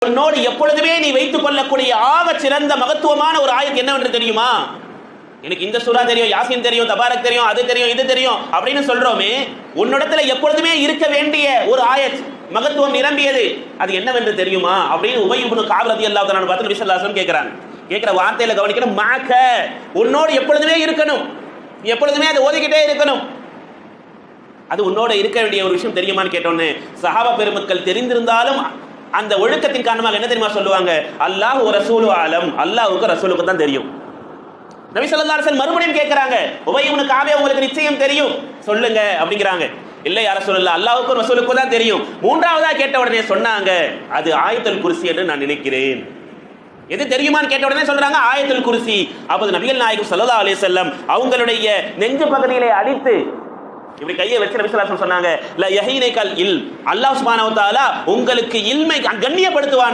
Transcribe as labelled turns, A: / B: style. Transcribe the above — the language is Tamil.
A: உன்னோடு எப்பொழுதுமே நீ வைத்துக் கொள்ளக்கூடிய ஆக சிறந்த மகத்துவமான ஒரு ஆயத் என்னவென்று தெரியுமா? எனக்கு இந்த சூரா தெரியும், யாசின் தெரியும், தபாரக் தெரியும், அது தெரியும், இது தெரியும் அப்படின்னு சொல்றோமே, உன்னிடத்துல எப்பொழுதுமே இருக்க வேண்டிய ஒரு ஆயத், மகத்துவம் நிரம்பியது, அது என்னவென்று தெரியுமா அப்படின்னு உபய் இப்னு கஅப் ரலியல்லாஹு தஆலா பார்த்து நபி ஸல்லல்லாஹு அலைஹி வஸல்லம் கேக்குறாங்க. கேட்கிற வார்த்தையில கவனிக்கணும், மஅக, உன்னோடு எப்பொழுதுமே இருக்கணும், எப்பொழுதுமே அதை ஓதிக்கிட்டே இருக்கணும். அது உன்னோட இருக்க வேண்டிய ஒரு விஷயம் தெரியுமான்னு கேட்டோன்னு சஹாபா பெருமக்கள் தெரிந்திருந்தாலும் அந்த ஒழுக்கத்தின் காரணமாக என்ன தெரியுமா சொல்லுவாங்க? அல்லாஹ் ஒரு ரசூலு ஆலம், அல்லாஹ்வுக்கு ரசூலுக்கு தான் தெரியும். நபி ஸல்லல்லாஹு அலைஹி வஸல்லம் மறுபடியும் கேட்கறாங்க, உபய் இப்னு கஅப் உங்களுக்கு நிச்சயம் தெரியும் சொல்லுங்க அப்படிங்கிறாங்க. இல்லை யா ரசூலுல்லாஹ், அல்லாஹ்வுக்கும் ரசூலுக்கும் தான் தெரியும். மூன்றாவதா கேட்ட உடனே சொன்னாங்க, அது ஆயத்துல் குர்சி என்று நான் நினைக்கிறேன். எது தெரியுமான்னு கேட்ட உடனே சொல்றாங்க ஆயத்துல் குர்சி. அப்போது நபிகள் நாயகம் ஸல்லல்லாஹு அலைஹி வஸல்லம் அவங்களுடைய நெஞ்சு பகுதியிலே அடித்து இப்படி கையை வச்சு நபி ஸல்லல்லாஹு அலைஹி வஸல்லம் சொன்னாங்க, லா யஹீனைகல் இல், அல்லாஹ் சுப்ஹானஹு வ தஆலா உங்களுக்கு இல்மை கண்ணியப்படுத்துவான்.